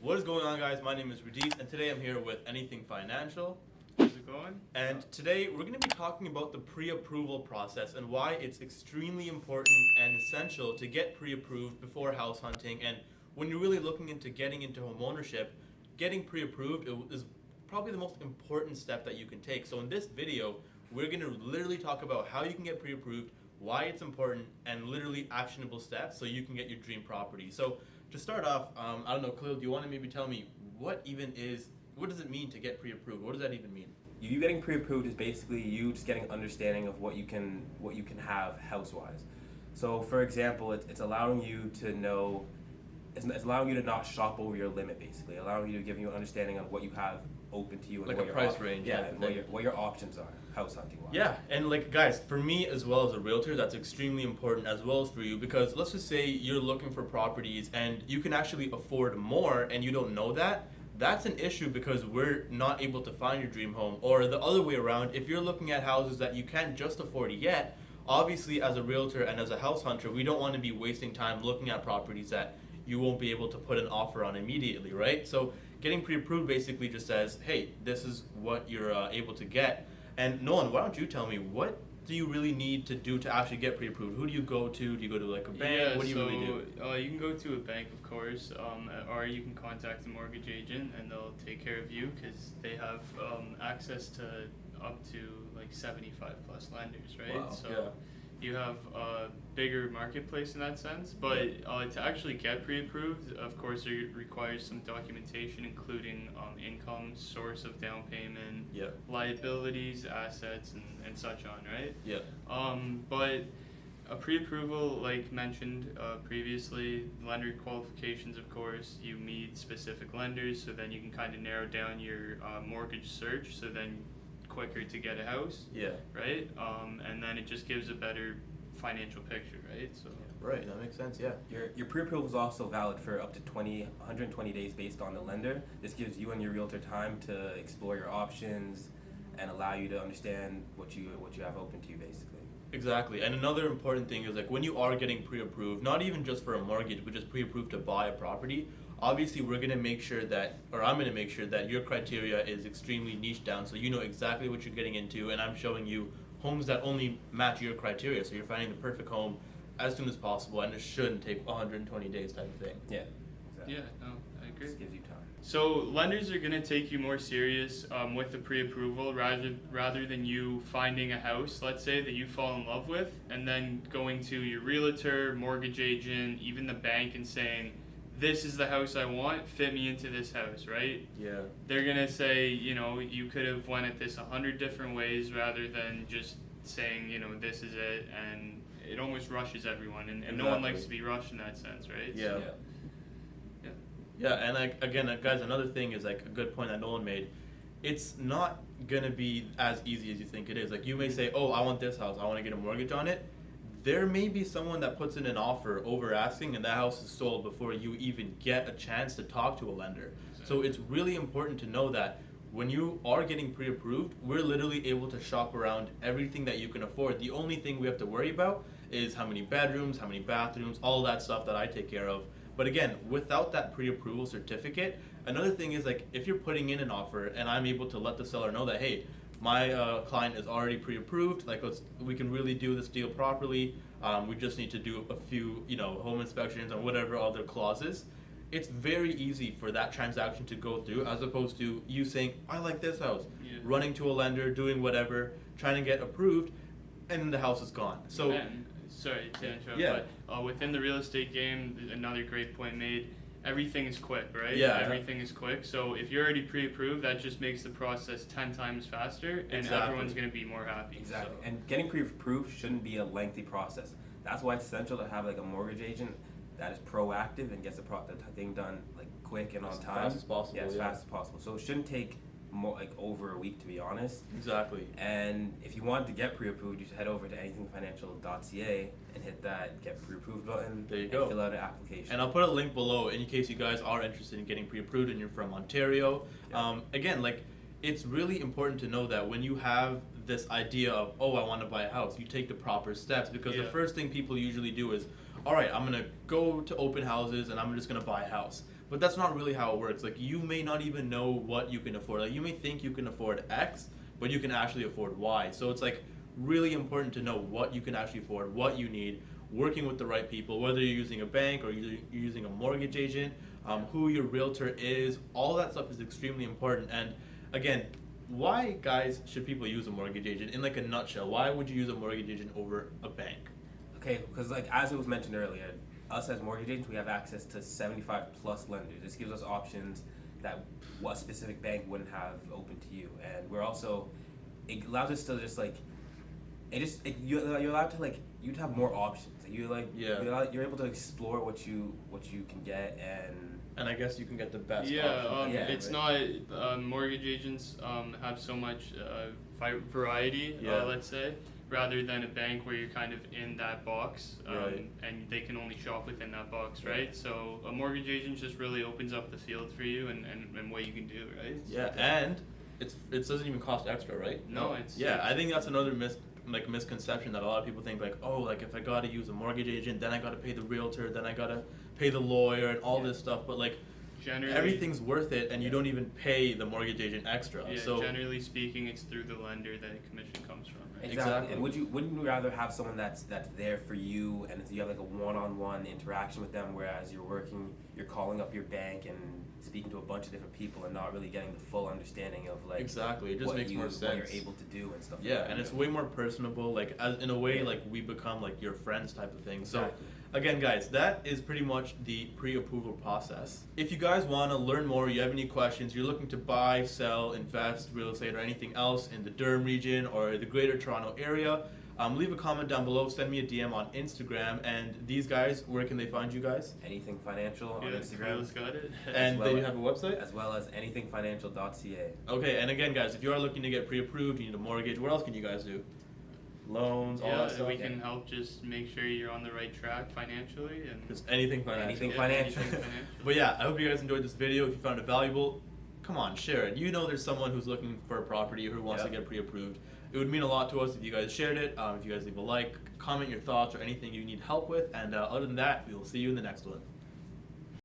What is going on, guys? My name is Radies, and today I'm here with Anything Financial. How's it going? And today we're going to be talking about the pre-approval process and why it's extremely important and essential to get pre-approved before house hunting. And when you're really looking into getting into home ownership, getting pre-approved is probably the most important step that you can take. So in this video, we're going to literally talk about how you can get pre-approved, why it's important, and literally actionable steps so you can get your dream property. So to start off, I don't know, Kaleel, do you want to maybe tell me what does it mean to get pre-approved? What does that even mean? You getting pre-approved is basically you just getting understanding of what you can have house-wise. So for example, it's allowing you to know, it's allowing you to not shop over your limit, basically, allowing you to give you an understanding on what you have open to you and Like what a your price range. Yeah, and what your options are house hunting wise. Yeah, and like guys, for me as well as a realtor, that's extremely important as well as for you, because let's just say you're looking for properties and you can actually afford more and you don't know that. That's an issue because we're not able to find your dream home. Or the other way around, if you're looking at houses that you can't just afford yet, obviously as a realtor and as a house hunter, we don't want to be wasting time looking at properties that you won't be able to put an offer on immediately, right? So getting pre-approved basically just says, hey, this is what you're able to get. And Nolan, why don't you tell me, what do you really need to do to actually get pre-approved? Who do you go to? Do you go to like a bank? What do you really do? You can go to a bank, of course, or you can contact a mortgage agent and they'll take care of you because they have access to up to like 75 plus lenders, right? Wow. So Yeah. you have a bigger marketplace in that sense, but to actually get pre-approved, of course, it requires some documentation, including income, source of down payment, Yeah. liabilities, assets, and such on, right? Yeah. But a pre-approval, like mentioned previously, lender qualifications, of course, you meet specific lenders, so then you can kind of narrow down your mortgage search, so then quicker to get a house, Yeah. right? And then it just gives a better financial picture, right? So Right, that makes sense, yeah. Your pre-approval is also valid for up to 120 days based on the lender. This gives you and your realtor time to explore your options and allow you to understand what you have open to you, basically. Exactly. And another important thing is like when you are getting pre-approved, not even just for a mortgage, but just pre-approved to buy a property, obviously we're going to make sure that, or I'm going to make sure that your criteria is extremely niche down so you know exactly what you're getting into, and I'm showing you homes that only match your criteria, so you're finding the perfect home as soon as possible, and it shouldn't take 120 days type of thing. Yeah, exactly. yeah, no, I agree. Just gives you time. So lenders are going to take you more serious with the pre-approval rather than you finding a house, let's say, that you fall in love with, and then going to your realtor, mortgage agent, even the bank and saying, this is the house I want, fit me into this house, right? Yeah. They're going to say, you could have went at this 100 different ways rather than just saying, this is it, and it almost rushes everyone, and no one likes to be rushed in that sense, right? Yeah. So, Yeah, and like again, guys, another thing is like a good point that Nolan made. It's not gonna be as easy as you think it is. Like you may say, "Oh, I want this house. I want to get a mortgage on it." There may be someone that puts in an offer over asking, and that house is sold before you even get a chance to talk to a lender. So it's really important to know that when you are getting pre-approved, we're literally able to shop around everything that you can afford. The only thing we have to worry about is how many bedrooms, how many bathrooms, all that stuff that I take care of. But again, without that pre-approval certificate, another thing is like if you're putting in an offer and I'm able to let the seller know that, hey, my client is already pre-approved, like we can really do this deal properly. We just need to do a few, home inspections and whatever other clauses. It's very easy for that transaction to go through as opposed to you saying, I like this house, running to a lender, doing whatever, trying to get approved, and then the house is gone. So. Sorry to interrupt, but within the real estate game, another great point made, everything is quick, right? Yeah. Everything is quick. So if you're already pre-approved, that just makes the process 10 times faster, and everyone's going to be more happy. Exactly. So. And getting pre-approved shouldn't be a lengthy process. That's why it's essential to have like a mortgage agent that is proactive and gets the thing done like quick and on time. As fast as possible. Yeah, as fast as possible. So it shouldn't take over a week, to be honest. Exactly. And if you want to get pre-approved, you should head over to anythingfinancial.ca and hit that get pre-approved button. There you and go. Fill out an application. And I'll put a link below in case you guys are interested in getting pre-approved and you're from Ontario. Yeah. Again, like it's really important to know that when you have this idea of, oh, I want to buy a house, you take the proper steps, because the first thing people usually do is, all right, I'm going to go to open houses and I'm just going to buy a house. but that's not really how it works. Like, you may not even know what you can afford. Like, you may think you can afford X, but you can actually afford Y. So it's like really important to know what you can actually afford, what you need, working with the right people, whether you're using a bank or you're using a mortgage agent, who your realtor is. All that stuff is extremely important. And again, why, guys, should people use a mortgage agent? In like a nutshell, why would you use a mortgage agent over a bank? Okay, because like as it was mentioned earlier, us as mortgage agents, we have access to 75 plus lenders. This gives us options that what a specific bank wouldn't have open to you, and we're also, it allows us to just like, you're allowed to like, you'd have more options. You're able to explore what you can get, and I guess you can get the best. It's right. not mortgage agents have so much variety, let's say, rather than a bank where you're kind of in that box, and they can only shop within that box, right? So a mortgage agent just really opens up the field for you and what you can do, right? Yeah, and it doesn't even cost extra, right? No, I think that's another misconception that a lot of people think, like, oh, like if I gotta use a mortgage agent, then I gotta pay the realtor, then I gotta pay the lawyer and all this stuff, but like generally everything's worth it, and you don't even pay the mortgage agent extra. Yeah, so generally speaking, it's through the lender that a commission comes from, right? Exactly. And wouldn't you rather have someone that's there for you, and you have like a one-on-one interaction with them, whereas you're calling up your bank and speaking to a bunch of different people and not really getting the full understanding of like exactly, it just makes more sense what you're able to do and stuff. Yeah, like that. and it's way more personable, like in a way, like we become like your friends type of thing. Exactly. So again, guys, that is pretty much the pre-approval process. If you guys want to learn more, you have any questions, you're looking to buy, sell, invest, real estate, or anything else in the Durham region or the Greater Toronto area, leave a comment down below, send me a DM on Instagram, and these guys, where can they find you guys? Anything Financial on Instagram. Kaleel's got it. And they have a website? As well as anythingfinancial.ca. Okay, and again, guys, if you are looking to get pre-approved, you need a mortgage, what else can you guys do? Loans, all that stuff? We can help just make sure you're on the right track financially. And Just anything financial. Anything financial. But yeah, I hope you guys enjoyed this video. If you found it valuable, come on, share it. You know there's someone who's looking for a property or who wants to get pre-approved. It would mean a lot to us if you guys shared it. If you guys leave a like, comment your thoughts or anything you need help with. And other than that, we will see you in the next one.